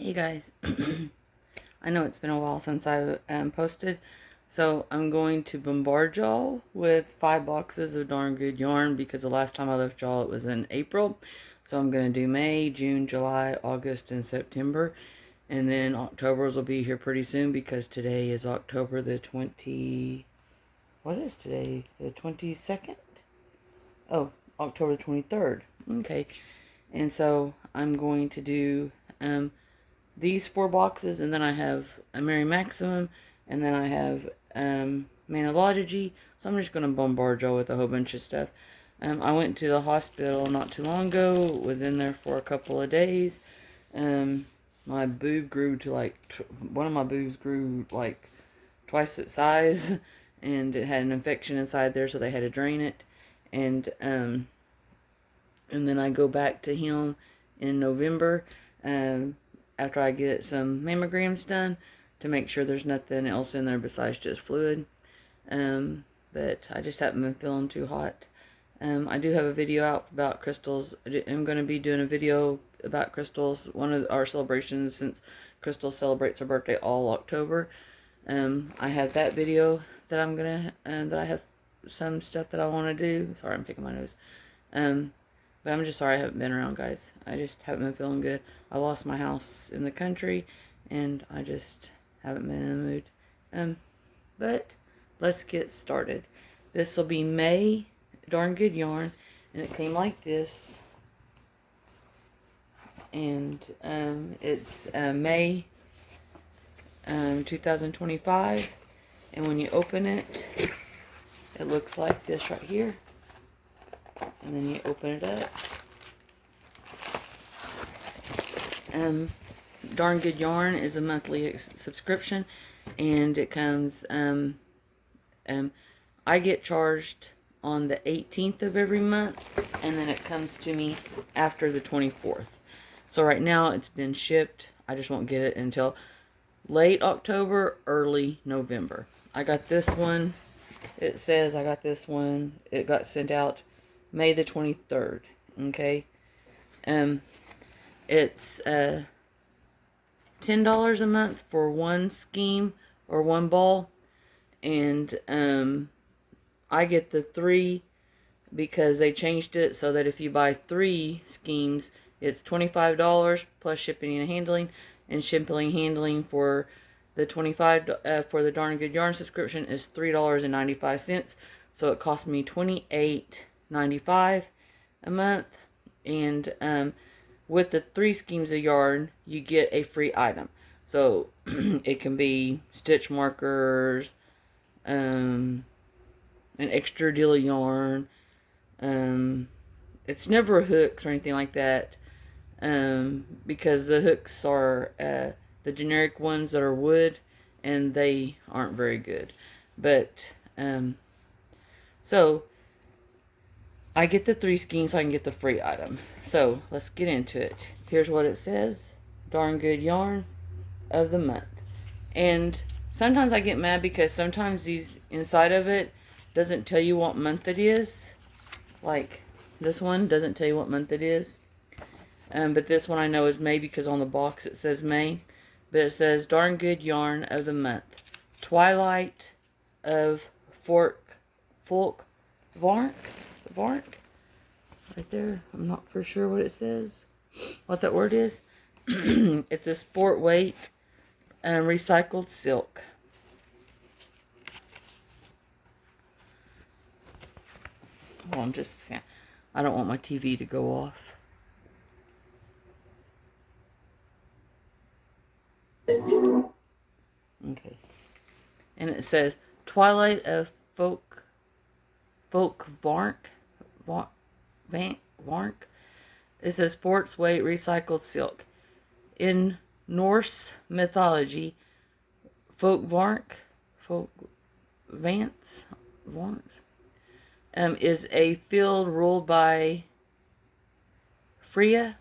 Hey guys, I know it's been a while since I posted, so I'm going to bombard y'all with 5 boxes of darn good yarn because the last time I left y'all it was in April. So I'm going to do May, June, July, August, and September. And then October's will be here pretty soon because today is October the 20... What is today? The 22nd? Oh, October the 23rd. Okay. And so I'm going to do these 4 boxes, and then I have a Mary Maximum, and then I have Manology. So I'm just going to bombard y'all with a whole bunch of stuff. I went to the hospital not too long ago, was in there for a couple of days. My boob grew to like, one of my boobs grew like twice its size, and it had an infection inside there, so they had to drain it. And then I go back to him in November, after I get some mammograms done to make sure there's nothing else in there besides just fluid. But I just haven't been feeling too hot. I do have a video out about crystals. I'm going to be doing a video about crystals, one of our celebrations, since Crystal celebrates her birthday all October. I have that video that I'm going to, that I have some stuff that I want to do. Sorry, I'm picking my nose. But I'm just sorry I haven't been around, guys. I just haven't been feeling good. I lost my house in the country, and I just haven't been in the mood. But let's get started. This will be May Darn Good Yarn, and it came like this. And it's May 2025. And when you open it, it looks like this right here. And then you open it up. Darn Good Yarn is a monthly subscription, and it comes, I get charged on the 18th of every month, and then it comes to me after the 24th. So right now it's been shipped. I just won't get it until late October, early November. I got this one. It says I got this one. It got sent out May the 23rd. Okay. It's $10 a month for one scheme or one ball, and I get the 3 because they changed it so that if you buy 3 schemes, it's $25 plus shipping and handling, and shipping and handling for the for the Darn Good Yarn subscription is $3.95. So it cost me $28.95 a month, and with the 3 schemes of yarn, you get a free item. So it can be stitch markers, an extra deal of yarn. It's never hooks or anything like that, because the hooks are the generic ones that are wood, and they aren't very good. But so I get the 3 schemes so I can get the free item. So let's get into it. Here's what it says. Darn Good Yarn of the month. And sometimes I get mad because sometimes these inside of it doesn't tell you what month it is. Like this one doesn't tell you what month it is. But this one I know is May because on the box it says May. But it says Darn Good Yarn of the month. Twilight of Folkvangr. Right there. I'm not for sure what it says. What that word is. It's a sport weight recycled silk. Hold on just a second. I don't want my TV to go off. Okay. And it says Twilight of Folkvangr. It's a sports weight recycled silk. In Norse mythology, Folkvangr is a field ruled by Freya,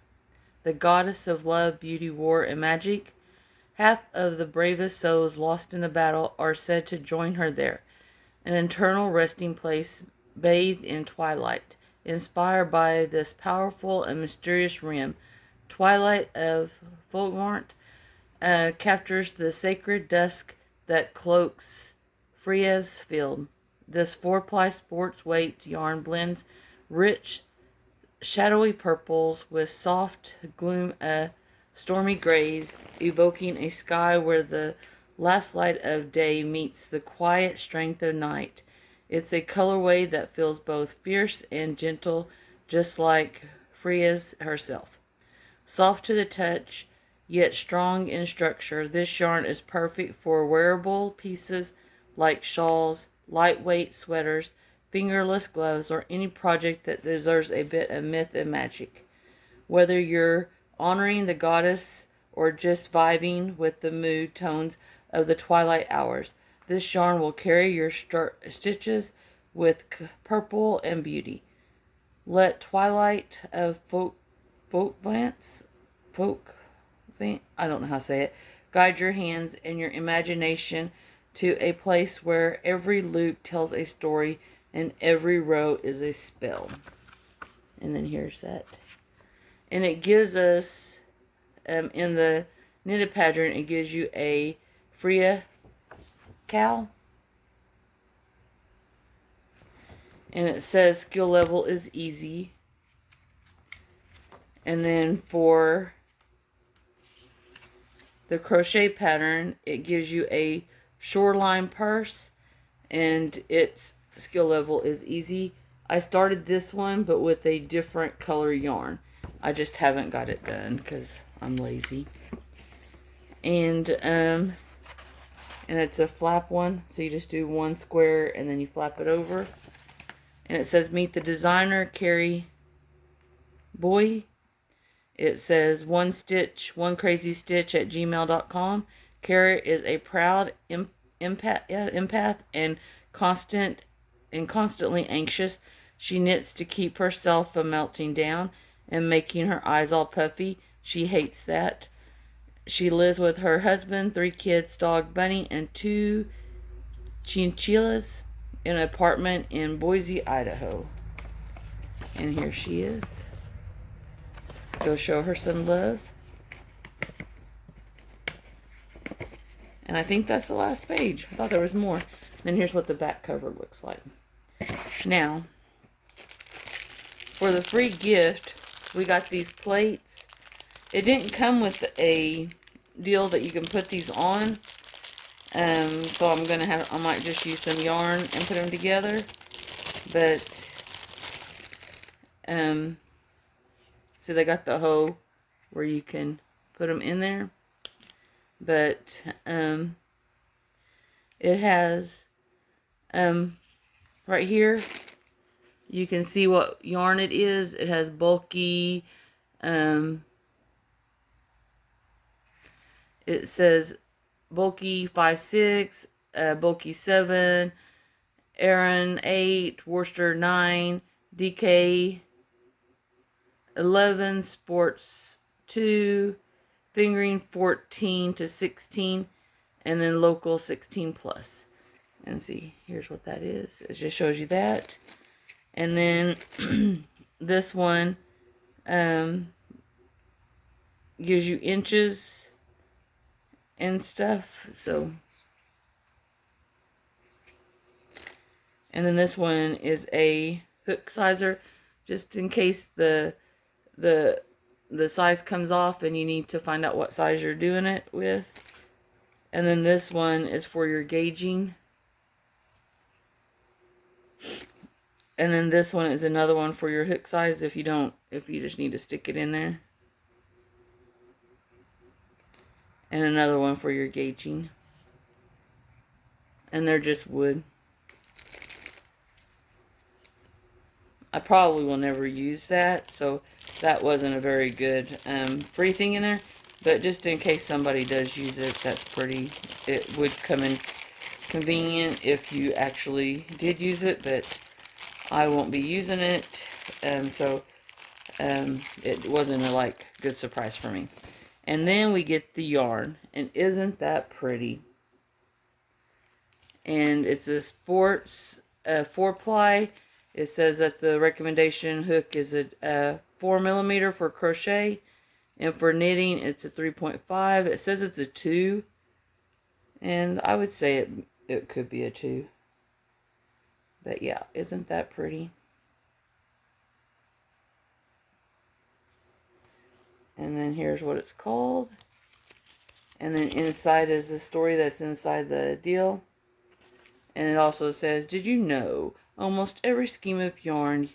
the goddess of love, beauty, war, and magic. Half of the bravest souls lost in the battle are said to join her there, an eternal resting place bathed in twilight. Inspired by this powerful and mysterious rim, Twilight of Folkvangr captures the sacred dusk that cloaks Freya's field. This 4-ply sports weight yarn blends rich, shadowy purples with soft gloom, stormy grays, evoking a sky where the last light of day meets the quiet strength of night. It's a colorway that feels both fierce and gentle, just like Freya's herself. Soft to the touch, yet strong in structure, this yarn is perfect for wearable pieces like shawls, lightweight sweaters, fingerless gloves, or any project that deserves a bit of myth and magic. Whether you're honoring the goddess or just vibing with the mood tones of the twilight hours, this yarn will carry your stitches with purple and beauty. Let twilight of I don't know how to say it, guide your hands and your imagination to a place where every loop tells a story and every row is a spell. And then here's that. And it gives us, in the knitted pattern, it gives you a Freya cowl. And it says skill level is easy. And then for the crochet pattern, it gives you a shoreline purse, and its skill level is easy. I started this one, but with a different color yarn. I just haven't got it done because I'm lazy. And it's a flap one, so you just do one square and then you flap it over. And it says meet the designer, Carrie Boy. It says one crazy stitch at gmail.com. Kara is a proud empath and constantly anxious. She knits to keep herself from melting down and making her eyes all puffy. She hates that. She lives with her husband, 3 kids, dog Bunny, and 2 chinchillas in an apartment in Boise, Idaho. And here she is. Go show her some love. And I think that's the last page. I thought there was more. Then here's what the back cover looks like. Now, for the free gift, we got these plates. It didn't come with a deal that you can put these on. So I might just use some yarn and put them together. But, so they got the hoe where you can put them in there. But, it has, right here, you can see what yarn it is. It has bulky, it says bulky 5/6, bulky 7, Aran 8, Worcester 9, DK 11, Sports 2, Fingering 14 to 16, and then Local 16 plus. And see, here's what that is. It just shows you that. And then this one gives you inches and stuff. So, and then this one is a hook sizer, just in case the size comes off and you need to find out what size you're doing it with. And then this one is for your gauging. And then this one is another one for your hook size if you just need to stick it in there. And another one for your gauging. And they're just wood. I probably will never use that, so that wasn't a very good free thing in there. But just in case somebody does use it, it would come in convenient if you actually did use it, but I won't be using it, so it wasn't a good surprise for me. And then we get the yarn, and isn't that pretty? And it's a sports 4-ply. It says that the recommendation hook is a 4mm for crochet, And for knitting, it's a 3.5. It says it's a 2. And I would say it could be a 2. But yeah, isn't that pretty? And then here's what it's called. And then inside is the story that's inside the deal. And it also says, did you know almost every skein of yarn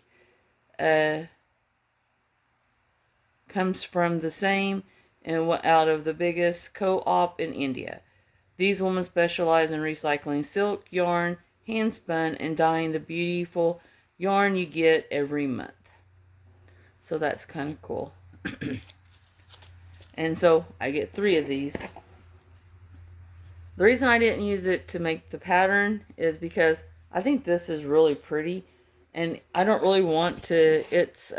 comes from the same and out of the biggest co-op in India. These women specialize in recycling silk, yarn, hand spun, and dyeing the beautiful yarn you get every month. So that's kind of cool. And so I get 3 of these. The reason I didn't use it to make the pattern is because I think this is really pretty. And I don't really want to, it's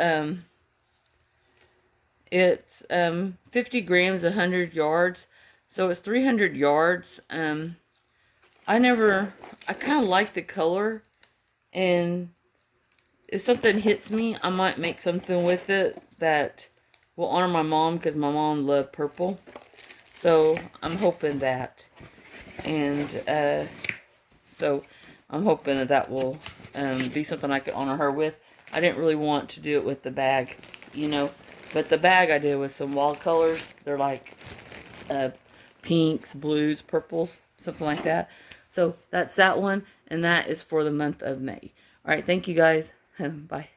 50 grams, 100 yards. So it's 300 yards. I kind of like the color. And if something hits me, I might make something with it that will honor my mom, because my mom loved purple. So I'm hoping that. And so I'm hoping that will be something I could honor her with. I didn't really want to do it with the bag, you know. But the bag I did with some wild colors. They're like pinks, blues, purples, something like that. So that's that one. And that is for the month of May. Alright, thank you guys. Bye.